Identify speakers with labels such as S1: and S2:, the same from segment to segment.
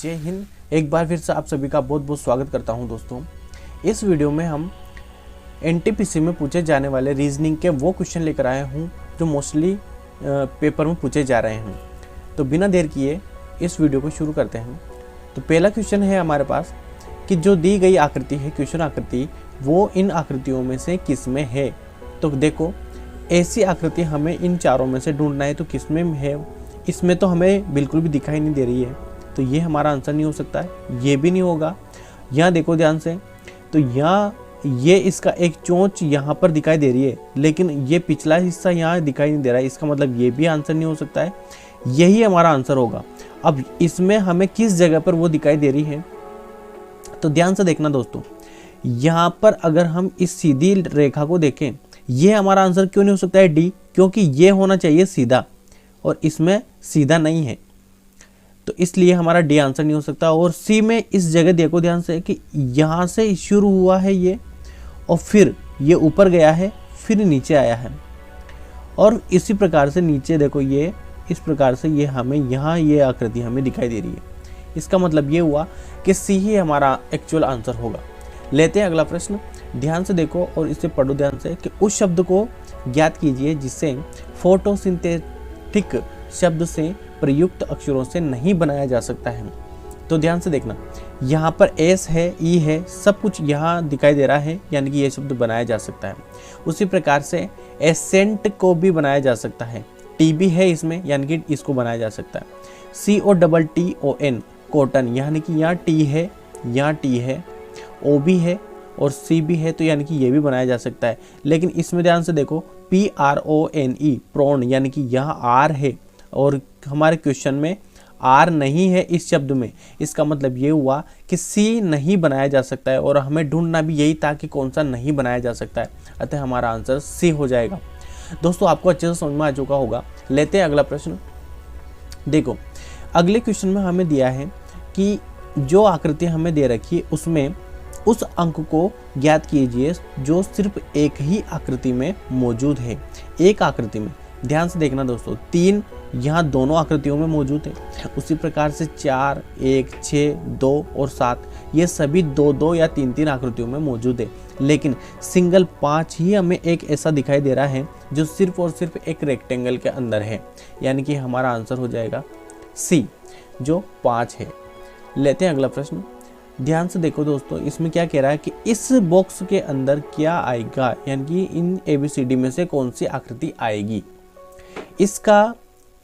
S1: जय हिंद। एक बार फिर से आप सभी का बहुत बहुत स्वागत करता हूं दोस्तों। इस वीडियो में हम एनटीपीसी में पूछे जाने वाले रीजनिंग के वो क्वेश्चन लेकर आए हूं जो मोस्टली पेपर में पूछे जा रहे हैं। तो बिना देर किए इस वीडियो को शुरू करते हैं। तो पहला क्वेश्चन है हमारे पास कि जो दी गई आकृति है, क्वेश्चन आकृति, वो इन आकृतियों में से किस में है। तो देखो, ऐसी आकृति हमें इन चारों में से ढूंढना है, तो किस में है। इसमें तो हमें बिल्कुल भी दिखाई नहीं दे रही है, तो ये हमारा आंसर नहीं हो सकता है, ये भी नहीं होगा। यहाँ देखो ध्यान से, तो यहाँ ये इसका एक चोंच यहाँ पर दिखाई दे रही है, लेकिन ये पिछला हिस्सा यहाँ दिखाई नहीं दे रहा है, इसका मतलब ये भी आंसर नहीं हो सकता है, यही हमारा आंसर होगा। अब इसमें हमें किस जगह पर वो दिखाई दे रही है, तो ध्यान से देखना दोस्तों। यहाँ पर अगर हम इस सीधी रेखा को देखें, ये हमारा आंसर क्यों नहीं हो सकता है डी, क्योंकि ये होना चाहिए सीधा और इसमें सीधा नहीं है, तो इसलिए हमारा डी आंसर नहीं हो सकता। और सी में इस जगह देखो ध्यान से कि यहाँ से शुरू हुआ है ये, और फिर ये ऊपर गया है, फिर नीचे आया है, और इसी प्रकार से नीचे देखो, ये इस प्रकार से ये हमें यहाँ ये आकृति हमें दिखाई दे रही है। इसका मतलब ये हुआ कि सी ही हमारा एक्चुअल आंसर होगा। लेते हैं अगला प्रश्न। ध्यान से देखो और इसे पढ़ो ध्यान से कि उस शब्द को ज्ञात कीजिए जिसे फोटोसिंथेटिक शब्द से प्रयुक्त अक्षरों से नहीं बनाया जा सकता है। तो ध्यान से देखना, यहाँ पर एस है, ई है, सब कुछ यहाँ दिखाई दे रहा है, यानी कि ये शब्द बनाया जा सकता है। उसी प्रकार से एसेंट को भी बनाया जा सकता है, टी भी है इसमें, यानी कि इसको बनाया जा सकता है। COTTON कॉटन, यानी कि यहाँ टी है, यहाँ टी है, ओ भी है और सी भी है, तो यानी कि ये भी बनाया जा सकता है। लेकिन इसमें ध्यान से देखो, PRONE प्रोन, यानी कि यहाँ आर है और हमारे क्वेश्चन में आर नहीं है इस शब्द में। इसका मतलब ये हुआ कि सी नहीं बनाया जा सकता है, और हमें ढूंढना भी यही था कि कौन सा नहीं बनाया जा सकता है, अतः हमारा आंसर सी हो जाएगा। दोस्तों, आपको अच्छे से समझ में आ चुका होगा। लेते हैं अगला प्रश्न। देखो, अगले क्वेश्चन में हमें दिया है कि जो आकृति हमें दे रखी है उसमें उस अंक को ज्ञात कीजिए जो सिर्फ एक ही आकृति में मौजूद है। एक आकृति में ध्यान से देखना दोस्तों, 3 यहाँ दोनों आकृतियों में मौजूद है। उसी प्रकार से 4, 1, 6, 2 और 7 ये सभी 2-2 या 3-3 आकृतियों में मौजूद है। लेकिन सिंगल 5 ही हमें एक ऐसा दिखाई दे रहा है जो सिर्फ और सिर्फ एक रेक्टेंगल के अंदर है, यानी कि हमारा आंसर हो जाएगा सी, जो 5 है। लेते हैं अगला प्रश्न। ध्यान से देखो दोस्तों, इसमें क्या कह रहा है कि इस बॉक्स के अंदर क्या आएगा, यानी कि इन ABCD में से कौन सी आकृति आएगी। इसका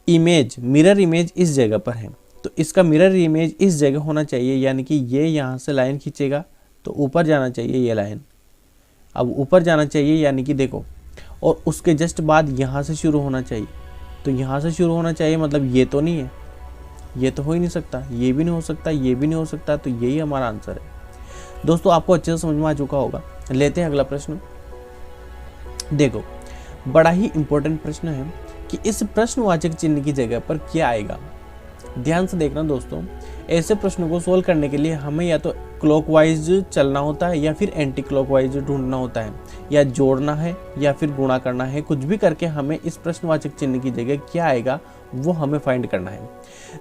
S1: इमेज, मिरर इमेज इस जगह पर है, तो इसका मिरर इमेज इस जगह होना चाहिए, यानी कि ये यहाँ से लाइन खींचेगा तो ऊपर जाना चाहिए ये लाइन, अब ऊपर जाना चाहिए, यानी कि देखो, और उसके जस्ट बाद यहाँ से शुरू होना चाहिए, तो यहाँ से शुरू होना चाहिए, मतलब ये तो नहीं है, ये तो हो ही नहीं सकता, ये भी नहीं हो सकता, ये भी नहीं हो सकता, तो यही हमारा आंसर है। दोस्तों, आपको अच्छे से समझ में आ चुका होगा। लेते हैं अगला प्रश्न। देखो, बड़ा ही इंपॉर्टेंट प्रश्न है कि इस प्रश्नवाचक चिन्ह की जगह पर क्या आएगा। ध्यान से देखना दोस्तों, ऐसे प्रश्नों को सोल्व करने के लिए हमें या तो क्लॉकवाइज चलना होता है या फिर एंटी क्लॉकवाइज ढूंढना होता है, या जोड़ना है या फिर गुणा करना है, कुछ भी करके हमें इस प्रश्नवाचक चिन्ह की जगह क्या आएगा वो हमें फाइंड करना है।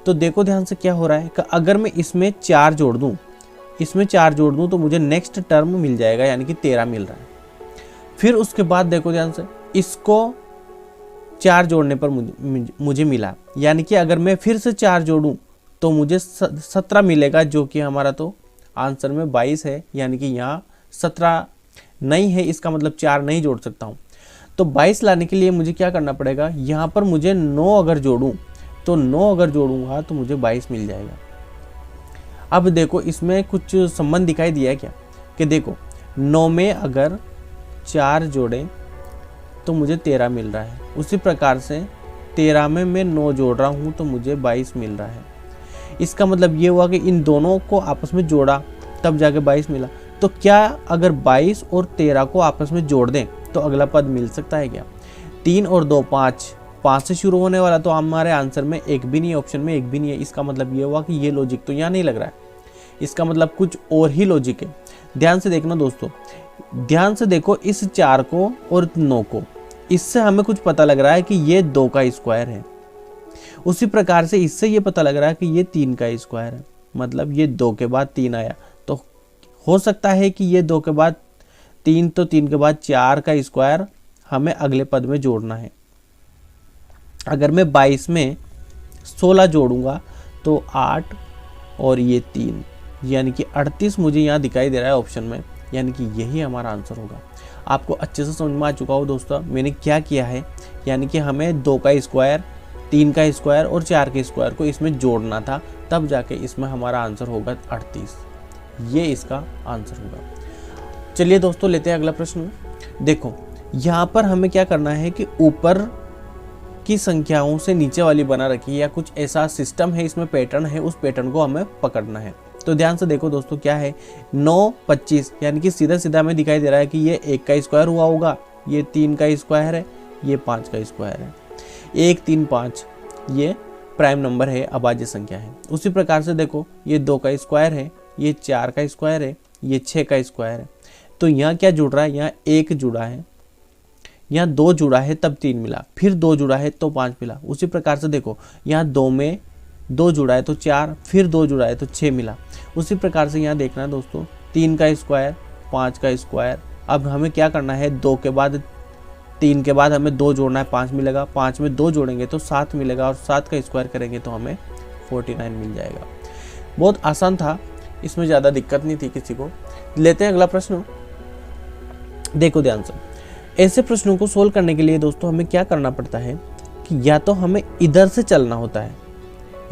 S1: तो देखो ध्यान से क्या हो रहा है कि अगर मैं इसमें 4 जोड़ दूं, इसमें 4 जोड़ दूं तो मुझे नेक्स्ट टर्म मिल जाएगा, यानी कि 13 मिल रहा है। फिर उसके बाद देखो ध्यान से, इसको 4 जोड़ने पर मुझे मिला, यानी कि अगर मैं फिर से 4 जोड़ूं तो मुझे 17 मिलेगा, जो कि हमारा तो आंसर में 22 है, यानी कि यहाँ 17 नहीं है, इसका मतलब 4 नहीं जोड़ सकता हूँ। तो 22 लाने के लिए मुझे क्या करना पड़ेगा, यहाँ पर मुझे 9 अगर जोड़ूं, तो 9 अगर जोड़ूंगा तो मुझे 22 मिल जाएगा। अब देखो, इसमें कुछ संबंध दिखाई दिया है क्या, कि देखो 9 में अगर 4 जोड़ें तो मुझे 13 मिल रहा है। उसी प्रकार से 13 में मैं 9 जोड़ रहा हूँ तो मुझे 22 मिल रहा है। इसका मतलब ये हुआ कि इन दोनों को आपस में जोड़ा तब जाके 22 मिला। तो क्या अगर 22 और 13 को आपस में जोड़ दें तो अगला पद मिल सकता है क्या। 3 और 2 5, 5 से शुरू होने वाला, तो हमारे आंसर में एक भी नहीं है, ऑप्शन में एक भी नहीं है। इसका मतलब ये हुआ कि ये लॉजिक तो यहाँ नहीं लग रहा है, इसका मतलब कुछ और ही लॉजिक है। ध्यान से देखना दोस्तों, ध्यान से देखो इस 4 को और 9 को, इससे हमें कुछ पता लग रहा है कि ये 2 का स्क्वायर है। उसी प्रकार से इससे ये पता लग रहा है कि ये 3 का स्क्वायर है। मतलब ये 2 के बाद 3 आया, तो हो सकता है कि ये 2 के बाद 3, तो 3 के बाद 4 का स्क्वायर हमें अगले पद में जोड़ना है। अगर मैं 22 में 16 जोड़ूंगा तो 8 और ये 3, यानी कि 38 मुझे यहाँ दिखाई दे रहा है ऑप्शन में, यानी कि यही हमारा आंसर होगा। आपको अच्छे से समझ में आ चुका हो दोस्तों मैंने क्या किया है, यानी कि हमें 2 का स्क्वायर, 3 का स्क्वायर और 4 के स्क्वायर को इसमें जोड़ना था, तब जाके इसमें हमारा आंसर होगा 38। ये इसका आंसर होगा। चलिए दोस्तों लेते हैं अगला प्रश्न। देखो यहाँ पर हमें क्या करना है कि ऊपर की संख्याओं से नीचे वाली बना रखी है, या कुछ ऐसा सिस्टम है, इसमें पैटर्न है, उस पैटर्न को हमें पकड़ना है। तो ध्यान से देखो दोस्तों क्या है, 9 25, यानी कि सीधा सीधा हमें दिखाई दे रहा है कि ये 1 का स्क्वायर हुआ होगा, ये 3 का स्क्वायर है, ये 5 का स्क्वायर है। 1 3 5 ये प्राइम नंबर है, अभाज्य संख्या है। उसी प्रकार से देखो ये 2 का स्क्वायर है, ये 4 का स्क्वायर है, ये 6 का स्क्वायर है। तो यहाँ क्या जुड़ रहा है, यहाँ 1 जुड़ा है, यहाँ 2 जुड़ा है तब 3 मिला, फिर 2 जुड़ा है तो 5 मिला। उसी प्रकार से देखो यहाँ 2 में 2 जुड़ा है तो 4, फिर 2 जुड़ा है तो 6 मिला। उसी प्रकार से यहाँ देखना है दोस्तों 3 का स्क्वायर, 5 का स्क्वायर। अब हमें क्या करना है, 2 के बाद 3 के बाद हमें 2 जोड़ना है, 5 मिलेगा, 5 में 2 जोड़ेंगे तो 7 मिलेगा, और 7 का स्क्वायर करेंगे तो हमें 49 मिल जाएगा। बहुत आसान था, इसमें ज़्यादा दिक्कत नहीं थी किसी को। लेते हैं अगला प्रश्न। देखो ध्यान से, ऐसे प्रश्नों को सोल्व करने के लिए दोस्तों हमें क्या करना पड़ता है कि या तो हमें इधर से चलना होता है,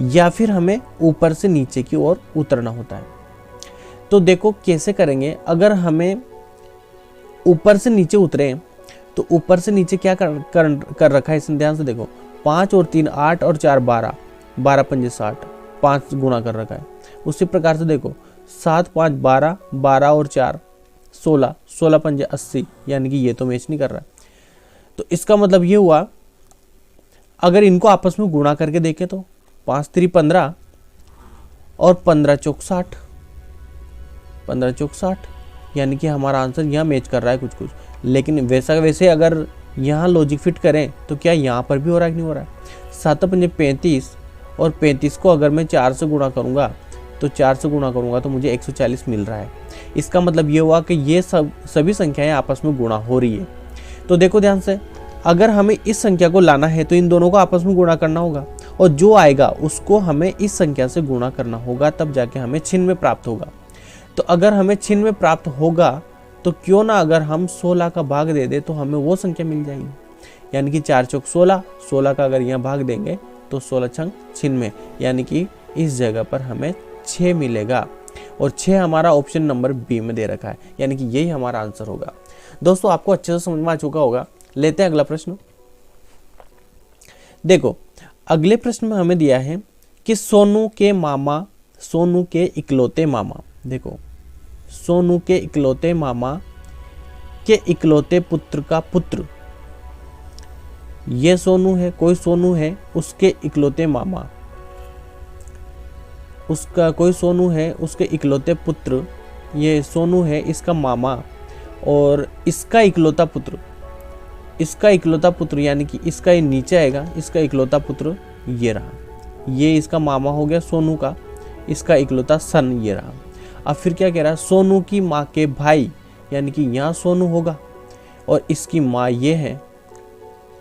S1: या फिर हमें ऊपर से नीचे की ओर उतरना होता है। तो देखो कैसे करेंगे। अगर हमें ऊपर से नीचे उतरे तो ऊपर से नीचे क्या कर रखा है इसने, ध्यान से देखो 5 और 3 8 और 4 12, 12 पंजे 60, 5 गुणा कर रखा है। उसी प्रकार से देखो 7 5 12, 12 और 4 16, 16 पंजे 80, यानी कि ये तो मैच नहीं कर रहा। तो इसका मतलब ये हुआ, अगर इनको आपस में गुणा करके देखें तो 5 3 15 और 15 चौक 60, 15 चौक 60, यानी कि हमारा आंसर यहाँ मैच कर रहा है कुछ कुछ। लेकिन वैसे अगर यहाँ लॉजिक फिट करें तो क्या यहाँ पर भी हो रहा है कि नहीं हो रहा है। 7 पंजे 35, और 35 को अगर मैं 4 से गुणा करूँगा तो 4 से गुणा करूँगा तो मुझे 140 मिल रहा है। इसका मतलब ये हुआ कि ये सभी संख्याएं आपस में गुणा हो रही है। तो देखो ध्यान से, अगर हमें इस संख्या को लाना है तो इन दोनों को आपस में गुणा करना होगा, और जो आएगा उसको हमें इस संख्या से गुणा करना होगा, तब जाके हमें छिन्न में प्राप्त होगा। तो अगर हमें छिन्न में प्राप्त होगा तो क्यों ना अगर हम 16 का भाग दे दे तो हमें वो संख्या मिल जाएगी, यानी कि 4 चौक 16, 16 का अगर यहाँ भाग देंगे तो 16 छंग छिन्न में, यानी कि इस जगह पर हमें 6 मिलेगा, और 6 हमारा ऑप्शन नंबर बी में दे रखा है, यानी कि यही हमारा आंसर होगा। दोस्तों आपको अच्छे से समझ में आ चुका होगा। लेते हैं अगला प्रश्न। देखो अगले प्रश्न में हमें दिया है कि सोनू के इकलौते मामा, देखो सोनू के इकलौते मामा के इकलौते पुत्र का पुत्र, ये सोनू है, कोई सोनू है, उसके इकलौते मामा, उसका कोई सोनू है, उसके इकलौते पुत्र, ये सोनू है इसका मामा, और इसका इकलौता पुत्र, यानी कि इसका ये नीचे आएगा, इसका इकलौता पुत्र ये रहा, ये इसका मामा हो गया सोनू का, इसका इकलौता सन ये रहा। अब फिर क्या कह रहा है, सोनू की माँ के भाई, यानी कि यहाँ सोनू होगा और इसकी माँ ये है,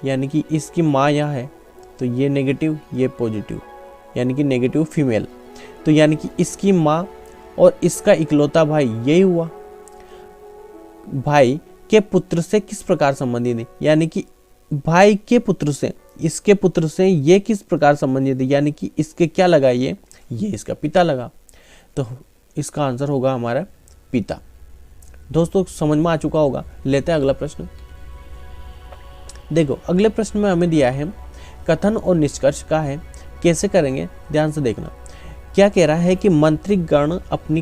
S1: यानी कि इसकी माँ यहाँ है, तो ये नेगेटिव ये पॉजिटिव, यानी कि नेगेटिव फीमेल। तो यानी कि इसकी माँ और इसका इकलौता भाई यही हुआ। भाई के पुत्र से किस प्रकार संबंधित है, यानी कि भाई के पुत्र से, इसके पुत्र से ये किस प्रकार संबंधित है, यानी कि इसके क्या लगा, ये इसका पिता लगा, तो इसका आंसर होगा हमारा पिता। दोस्तों समझ में आ चुका होगा। लेते हैं अगला प्रश्न। देखो अगले प्रश्न में हमें दिया है कथन और निष्कर्ष का है, कैसे करेंगे ध्यान से देखना। क्या कह रहा है कि मंत्रीगण अपनी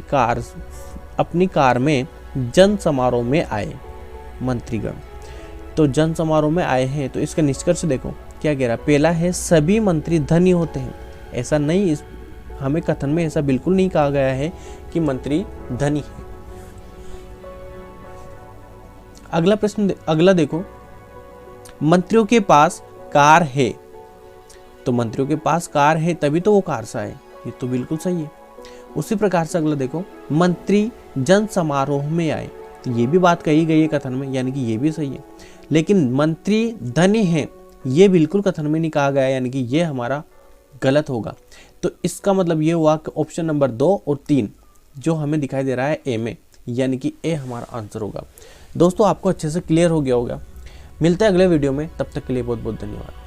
S1: कार में जन समारोह में आए, मंत्रीगण तो जन समारोह में आए हैं, तो इसका निष्कर्ष देखो क्या कह रहा है। पहला है सभी मंत्री धनी होते हैं, ऐसा नहीं, हमें कथन में ऐसा बिल्कुल नहीं कहा गया है कि मंत्री धनी है। अगला प्रश्न, अगला देखो, मंत्रियों के पास कार है, तो मंत्रियों के पास कार है तभी तो वो कार से आए, ये तो बिल्कुल सही है। उसी प्रकार से अगला देखो, मंत्री जन समारोह में आए, तो ये भी बात कही गई है कथन में, यानी कि ये भी सही है। लेकिन मंत्री धनी हैं, ये बिल्कुल कथन में नहीं कहा गया, यानी कि ये हमारा गलत होगा। तो इसका मतलब ये हुआ कि ऑप्शन नंबर 2 और 3 जो हमें दिखाई दे रहा है ए में, यानी कि ए हमारा आंसर होगा। दोस्तों आपको अच्छे से क्लियर हो गया होगा। मिलते हैं अगले वीडियो में, तब तक के लिए बहुत बहुत धन्यवाद।